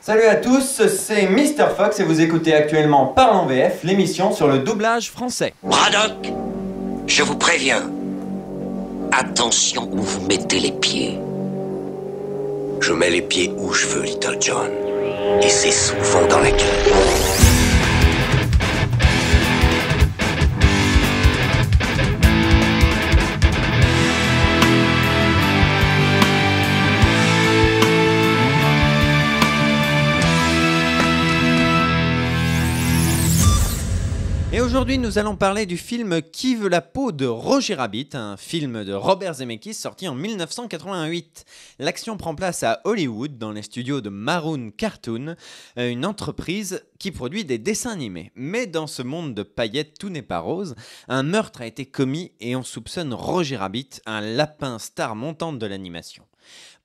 Salut à tous, c'est Mr Fox et vous écoutez actuellement Parlons VF, l'émission sur le doublage français. Braddock, je vous préviens. Attention où vous mettez les pieds. Je mets les pieds où je veux, Little John. Et c'est souvent dans la gueule. Et aujourd'hui, nous allons parler du film Qui veut la peau de Roger Rabbit, un film de Robert Zemeckis sorti en 1988. L'action prend place à Hollywood, dans les studios de Maroon Cartoon, une entreprise qui produit des dessins animés. Mais dans ce monde de paillettes, tout n'est pas rose. Un meurtre a été commis et on soupçonne Roger Rabbit, un lapin star montante de l'animation.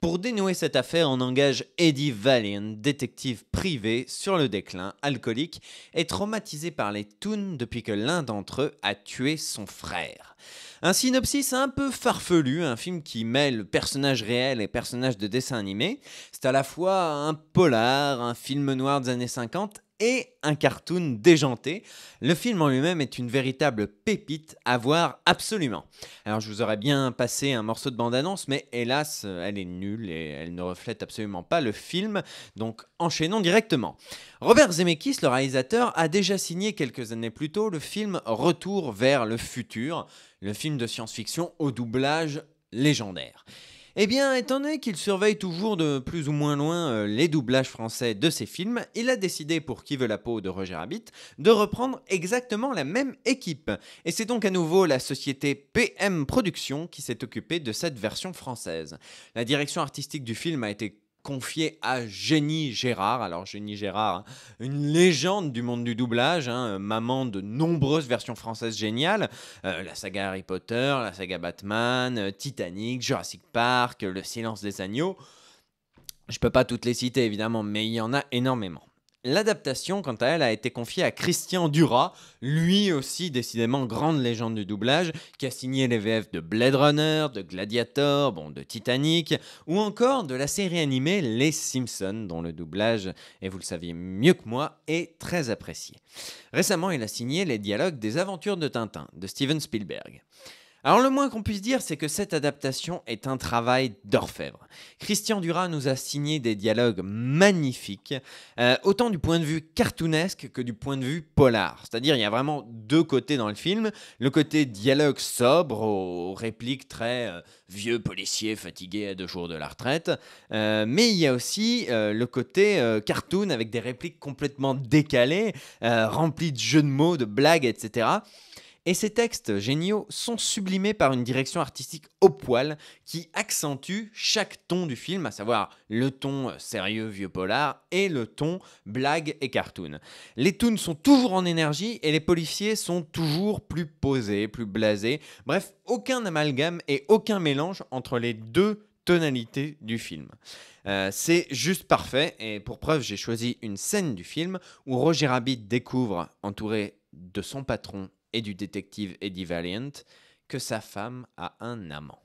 Pour dénouer cette affaire, on engage Eddie Valiant, détective privé sur le déclin, alcoolique et traumatisé par les toons depuis que l'un d'entre eux a tué son frère. Un synopsis un peu farfelu, un film qui mêle personnages réels et personnages de dessin animé. C'est à la fois un polar, un film noir des années 50 et un cartoon déjanté. Le film en lui-même est une véritable pépite à voir absolument. Alors je vous aurais bien passé un morceau de bande-annonce, mais hélas, elle est nulle et elle ne reflète absolument pas le film, donc enchaînons directement. Robert Zemeckis, le réalisateur, a déjà signé quelques années plus tôt le film Retour vers le futur, le film de science-fiction au doublage légendaire. Eh bien, étant donné qu'il surveille toujours de plus ou moins loin les doublages français de ses films, il a décidé pour Qui veut la peau de Roger Rabbit de reprendre exactement la même équipe. Et c'est donc à nouveau la société PM Productions qui s'est occupée de cette version française. La direction artistique du film a été confiée à Jenny Gérard. Alors Jenny Gérard, une légende du monde du doublage, maman de nombreuses versions françaises géniales, la saga Harry Potter, la saga Batman, Titanic, Jurassic Park, Le Silence des Agneaux. Je peux pas toutes les citer évidemment, mais il y en a énormément. L'adaptation, quant à elle, a été confiée à Christian Duras, lui aussi décidément grande légende du doublage, qui a signé les VF de Blade Runner, de Gladiator, de Titanic, ou encore de la série animée Les Simpsons, dont le doublage, et vous le saviez mieux que moi, est très apprécié. Récemment, il a signé les dialogues des Aventures de Tintin, de Steven Spielberg. Alors le moins qu'on puisse dire, c'est que cette adaptation est un travail d'orfèvre. Christian Duras nous a signé des dialogues magnifiques, autant du point de vue cartoonesque que du point de vue polar. C'est-à-dire il y a vraiment deux côtés dans le film. Le côté dialogue sobre, aux répliques très vieux policier fatigué à 2 jours de la retraite. Mais il y a aussi le côté cartoon avec des répliques complètement décalées, remplies de jeux de mots, de blagues, etc. Et ces textes géniaux sont sublimés par une direction artistique au poil qui accentue chaque ton du film, à savoir le ton sérieux vieux polar et le ton blague et cartoon. Les toons sont toujours en énergie et les policiers sont toujours plus posés, plus blasés. Bref, aucun amalgame et aucun mélange entre les deux tonalités du film. C'est juste parfait et pour preuve, j'ai choisi une scène du film où Roger Rabbit découvre, entouré de son patron et du détective Eddie Valiant, que sa femme a un amant.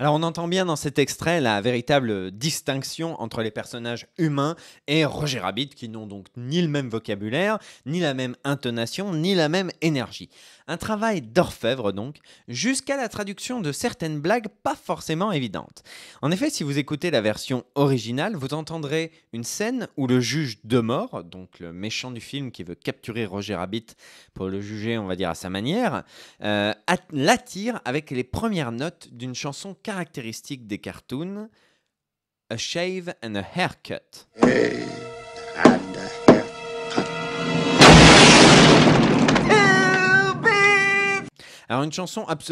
Alors on entend bien dans cet extrait la véritable distinction entre les personnages humains et Roger Rabbit qui n'ont donc ni le même vocabulaire, ni la même intonation, ni la même énergie. Un travail d'orfèvre donc, jusqu'à la traduction de certaines blagues pas forcément évidentes. En effet, si vous écoutez la version originale, vous entendrez une scène où le juge Demort, donc le méchant du film qui veut capturer Roger Rabbit pour le juger, on va dire à sa manière, l'attire avec les premières notes d'une chanson caractéristique des cartoons, A Shave and a Haircut. Hey, and a haircut. Alors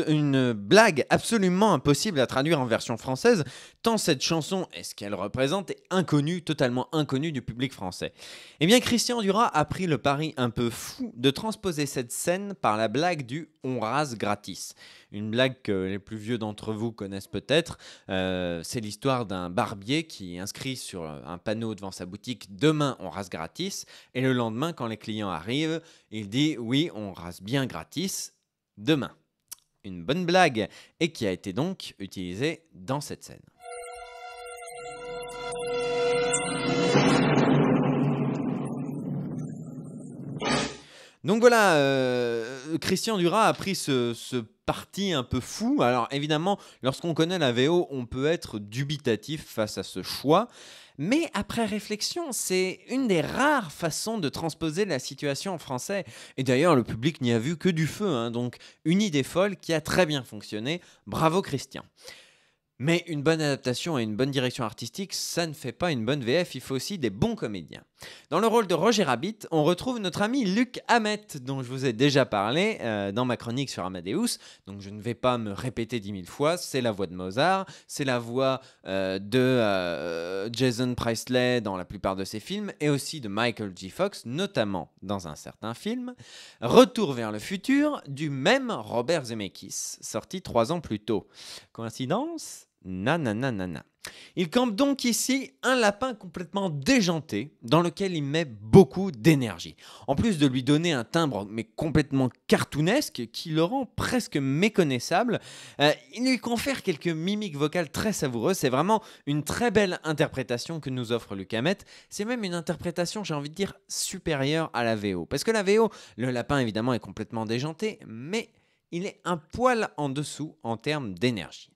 une blague absolument impossible à traduire en version française, tant cette chanson et ce qu'elle représente est inconnue, totalement inconnue du public français. Eh bien Christian Duras a pris le pari un peu fou de transposer cette scène par la blague du « on rase gratis ». Une blague que les plus vieux d'entre vous connaissent peut-être, c'est l'histoire d'un barbier qui inscrit sur un panneau devant sa boutique « Demain on rase gratis » et le lendemain quand les clients arrivent, il dit « Oui, on rase bien gratis ». Demain. Une bonne blague et qui a été donc utilisée dans cette scène. Donc voilà, Christian Duras a pris ce parti un peu fou. Alors évidemment, lorsqu'on connaît la VO, on peut être dubitatif face à ce choix. Mais après réflexion, c'est une des rares façons de transposer la situation en français. Et d'ailleurs, le public n'y a vu que du feu. Hein, donc une idée folle qui a très bien fonctionné. Bravo Christian. Mais une bonne adaptation et une bonne direction artistique, ça ne fait pas une bonne VF, il faut aussi des bons comédiens. Dans le rôle de Roger Rabbit, on retrouve notre ami Luc Hamet, dont je vous ai déjà parlé dans ma chronique sur Amadeus, donc je ne vais pas me répéter 10 000 fois, c'est la voix de Mozart, c'est la voix de Jason Priestley dans la plupart de ses films, et aussi de Michael J. Fox, notamment dans un certain film, Retour vers le futur, du même Robert Zemeckis, sorti 3 ans plus tôt. Coïncidence ? Nananana. Il campe donc ici un lapin complètement déjanté dans lequel il met beaucoup d'énergie. En plus de lui donner un timbre mais complètement cartoonesque qui le rend presque méconnaissable, il lui confère quelques mimiques vocales très savoureuses. C'est vraiment une très belle interprétation que nous offre Luc Hamet. C'est même une interprétation, j'ai envie de dire, supérieure à la VO. Parce que la VO, le lapin évidemment est complètement déjanté, mais il est un poil en dessous en termes d'énergie.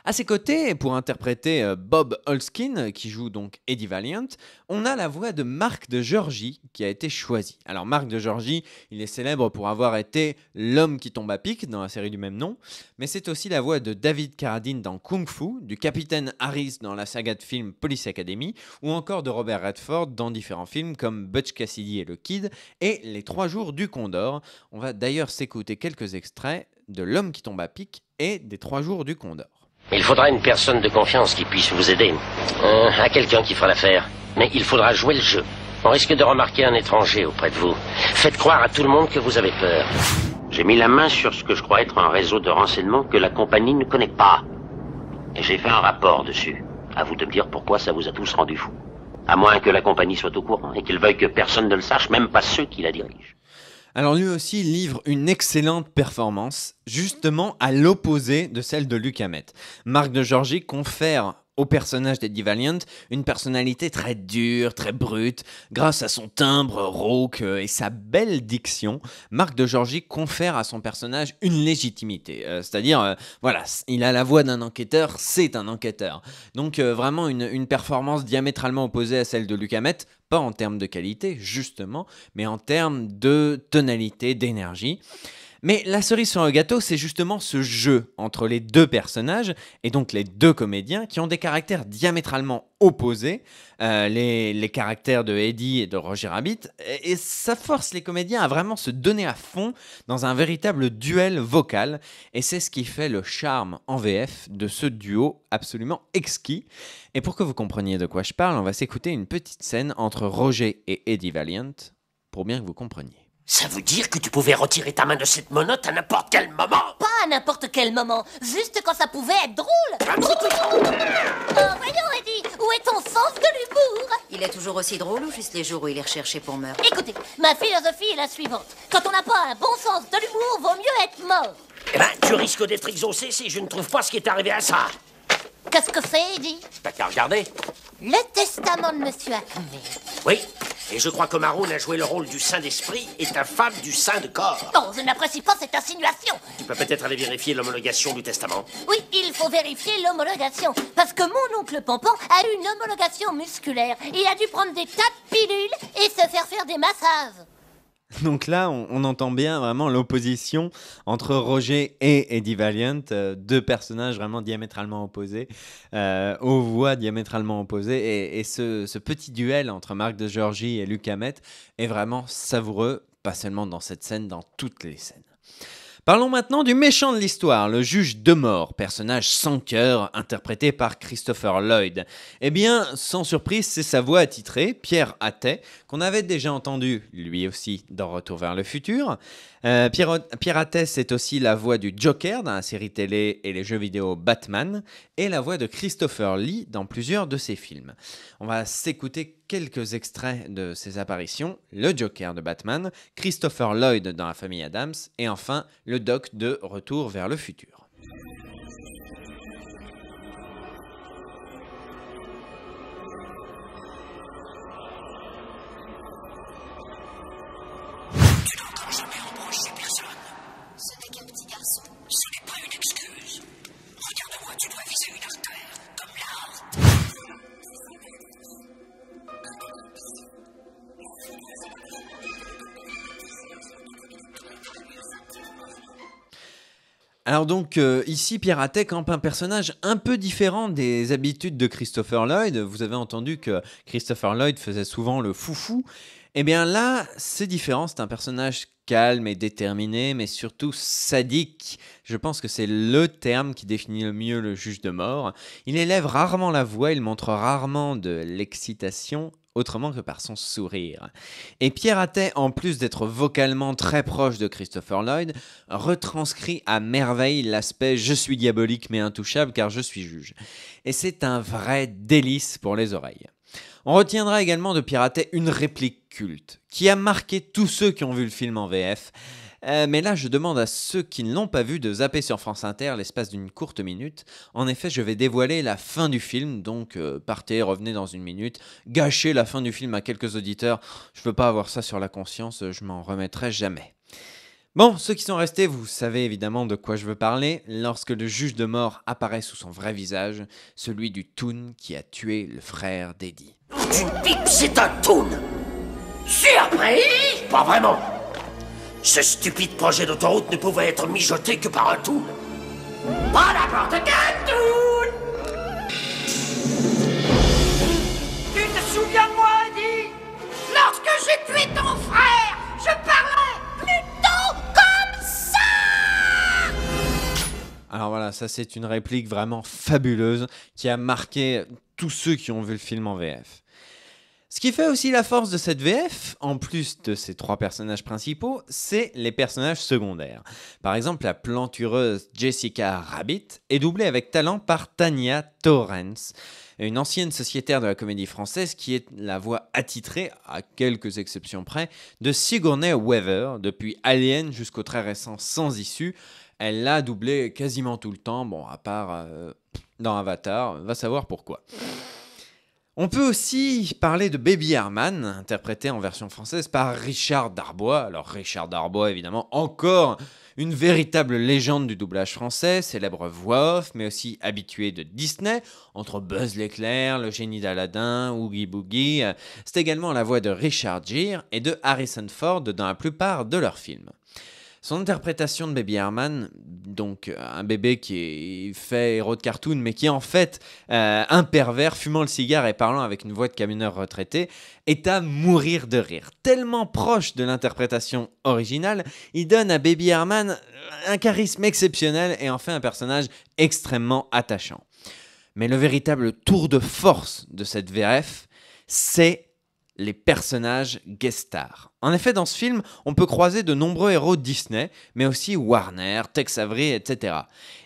À ses côtés, pour interpréter Bob Holskin, qui joue donc Eddie Valiant, on a la voix de Marc de Giorgi qui a été choisi. Alors Marc de Giorgi, il est célèbre pour avoir été l'homme qui tombe à pic dans la série du même nom, mais c'est aussi la voix de David Carradine dans Kung Fu, du capitaine Harris dans la saga de films Police Academy, ou encore de Robert Redford dans différents films comme Butch Cassidy et le Kid, et Les 3 jours du Condor. On va d'ailleurs s'écouter quelques extraits de L'homme qui tombe à pic et des 3 jours du Condor. Il faudra une personne de confiance qui puisse vous aider. À quelqu'un qui fera l'affaire. Mais il faudra jouer le jeu. On risque de remarquer un étranger auprès de vous. Faites croire à tout le monde que vous avez peur. J'ai mis la main sur ce que je crois être un réseau de renseignements que la compagnie ne connaît pas. Et j'ai fait un rapport dessus. À vous de me dire pourquoi ça vous a tous rendu fous. À moins que la compagnie soit au courant et qu'il veuille que personne ne le sache, même pas ceux qui la dirigent. Alors lui aussi livre une excellente performance, justement à l'opposé de celle de Luc Hamet. Marc de Giorgi confère au personnage d'Eddie Valiant une personnalité très dure, très brute. Grâce à son timbre rauque et sa belle diction, Marc de Giorgi confère à son personnage une légitimité. C'est-à-dire, voilà, il a la voix d'un enquêteur, c'est un enquêteur. Donc vraiment une performance diamétralement opposée à celle de Luc Hamet, pas en termes de qualité, justement, mais en termes de tonalité, d'énergie. Mais la cerise sur le gâteau, c'est justement ce jeu entre les deux personnages, et donc les deux comédiens, qui ont des caractères diamétralement opposés, les caractères de Eddie et de Roger Rabbit, et ça force les comédiens à vraiment se donner à fond dans un véritable duel vocal, et c'est ce qui fait le charme en VF de ce duo absolument exquis. Et pour que vous compreniez de quoi je parle, on va s'écouter une petite scène entre Roger et Eddie Valiant, pour bien que vous compreniez. Ça veut dire que tu pouvais retirer ta main de cette menotte à n'importe quel moment. Pas à n'importe quel moment, juste quand ça pouvait être drôle. Voyons, Eddie, où est ton sens de l'humour? Il est toujours aussi drôle ou juste les jours où il est recherché pour meurtre? Écoutez, ma philosophie est la suivante. Quand on n'a pas un bon sens de l'humour, vaut mieux être mort. Eh ben, tu risques d'être exaucé si je ne trouve pas ce qui est arrivé à ça. Qu'est-ce que c'est, Eddie? T'as qu'à regarder. Le testament de Monsieur Acme. Oui, et je crois que Maroon a joué le rôle du saint d'esprit et ta femme du saint de corps. Oh, je n'apprécie pas cette insinuation. Tu peux peut-être aller vérifier l'homologation du testament. Oui, il faut vérifier l'homologation. Parce que mon oncle Pompon a eu une homologation musculaire. Il a dû prendre des tas de pilules et se faire des massages. Donc là, on entend bien vraiment l'opposition entre Roger et Eddie Valiant, deux personnages vraiment diamétralement opposés, aux voix diamétralement opposées. Et ce petit duel entre Marc de Giorgi et Luc Hamet est vraiment savoureux, pas seulement dans cette scène, dans toutes les scènes. Parlons maintenant du méchant de l'histoire, le juge de mort, personnage sans cœur, interprété par Christopher Lloyd. Eh bien, sans surprise, c'est sa voix attitrée, Pierre Athey, qu'on avait déjà entendu, lui aussi, dans Retour vers le futur. Pierre Athey, c'est aussi la voix du Joker dans la série télé et les jeux vidéo Batman, et la voix de Christopher Lee dans plusieurs de ses films. On va s'écouter quelques extraits de ses apparitions, le Joker de Batman, Christopher Lloyd dans La famille Adams, et enfin le Doc de Retour vers le futur. Alors donc, ici, Pierre Athey campe un personnage un peu différent des habitudes de Christopher Lloyd. Vous avez entendu que Christopher Lloyd faisait souvent le foufou. Eh bien là, c'est différent, c'est un personnage calme et déterminé, mais surtout sadique. Je pense que c'est le terme qui définit le mieux le juge de mort. Il élève rarement la voix, il montre rarement de l'excitation, autrement que par son sourire. Et Pierre Athey, en plus d'être vocalement très proche de Christopher Lloyd, retranscrit à merveille l'aspect « je suis diabolique mais intouchable car je suis juge ». Et c'est un vrai délice pour les oreilles. On retiendra également de Pierre Athey une réplique culte, qui a marqué tous ceux qui ont vu le film en VF. Mais là, je demande à ceux qui ne l'ont pas vu de zapper sur France Inter l'espace d'une courte minute. En effet, je vais dévoiler la fin du film, donc partez, revenez dans une minute. Gâchez la fin du film à quelques auditeurs, je ne veux pas avoir ça sur la conscience, je m'en remettrai jamais. Bon, ceux qui sont restés, vous savez évidemment de quoi je veux parler, lorsque le juge de mort apparaît sous son vrai visage, celui du Toon qui a tué le frère d'Eddie. Tu me dis que c'est un Toon? Surprise? Pas vraiment. Ce stupide projet d'autoroute ne pouvait être mijoté que par un Toon. Pas n'importe quel Toon! Tu te souviens de moi, Eddie? Lorsque j'ai tué ton frère, je parlais plutôt comme ça! Alors voilà, ça c'est une réplique vraiment fabuleuse qui a marqué tous ceux qui ont vu le film en VF. Ce qui fait aussi la force de cette VF, en plus de ces trois personnages principaux, c'est les personnages secondaires. Par exemple, la plantureuse Jessica Rabbit est doublée avec talent par Tania Torrance, une ancienne sociétaire de la comédie française qui est la voix attitrée, à quelques exceptions près, de Sigourney Weaver, depuis Alien jusqu'au très récent Sans Issue. Elle l'a doublé quasiment tout le temps, bon, à part dans Avatar, va savoir pourquoi. On peut aussi parler de Baby Herman, interprété en version française par Richard Darbois. Alors Richard Darbois, évidemment, encore une véritable légende du doublage français, célèbre voix off, mais aussi habitué de Disney, entre Buzz l'éclair, le génie d'Aladin, Oogie Boogie. C'est également la voix de Richard Gere et de Harrison Ford dans la plupart de leurs films. Son interprétation de Baby Herman, donc un bébé qui est fait héros de cartoon, mais qui est en fait un pervers fumant le cigare et parlant avec une voix de camionneur retraité, est à mourir de rire. Tellement proche de l'interprétation originale, il donne à Baby Herman un charisme exceptionnel et en fait un personnage extrêmement attachant. Mais le véritable tour de force de cette VF, c'est les personnages guest stars. En effet, dans ce film, on peut croiser de nombreux héros Disney, mais aussi Warner, Tex Avery, etc.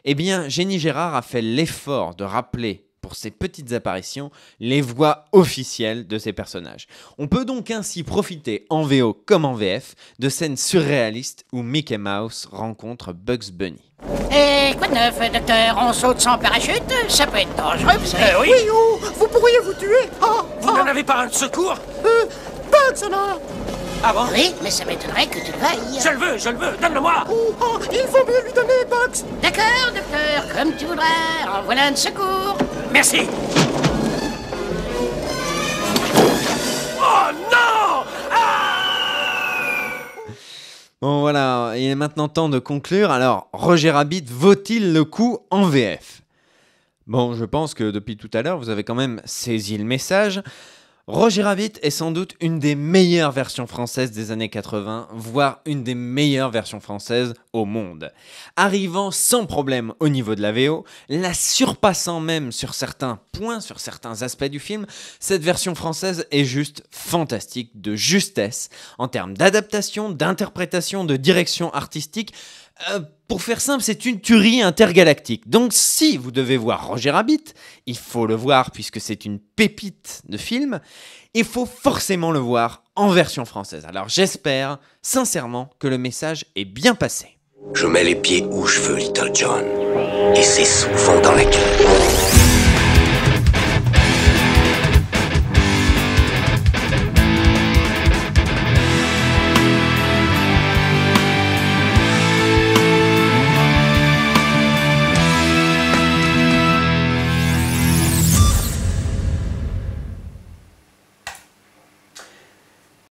Eh bien, Jenny Gérard a fait l'effort de rappeler pour ces petites apparitions les voix officielles de ces personnages. On peut donc ainsi profiter en VO comme en VF de scènes surréalistes où Mickey Mouse rencontre Bugs Bunny. Et quoi de neuf, docteur? On saute sans parachute? Ça peut être dangereux, vous savez. Oui, oh, vous pourriez vous tuer. Vous n'en avez pas un de secours? Bugs alors. Ah bon? Oui, mais ça m'étonnerait que tu le vailles. Je le veux, donne-le-moi! Il faut mieux lui donner, Bugs. D'accord, docteur, comme tu voudras. En voilà un de secours. Merci! Oh non! Bon voilà, il est maintenant temps de conclure. Alors, Roger Rabbit vaut-il le coup en VF? Bon, je pense que depuis tout à l'heure, vous avez quand même saisi le message. Roger Rabbit est sans doute une des meilleures versions françaises des années 80, voire une des meilleures versions françaises au monde. Arrivant sans problème au niveau de la VO, la surpassant même sur certains points, sur certains aspects du film, cette version française est juste fantastique, de justesse, en termes d'adaptation, d'interprétation, de direction artistique. Pour faire simple, c'est une tuerie intergalactique. Donc si vous devez voir Roger Rabbit, il faut le voir puisque c'est une pépite de film, il faut forcément le voir en version française. Alors j'espère sincèrement que le message est bien passé. Je mets les pieds où je veux, Little John. Et c'est souvent dans la gueule.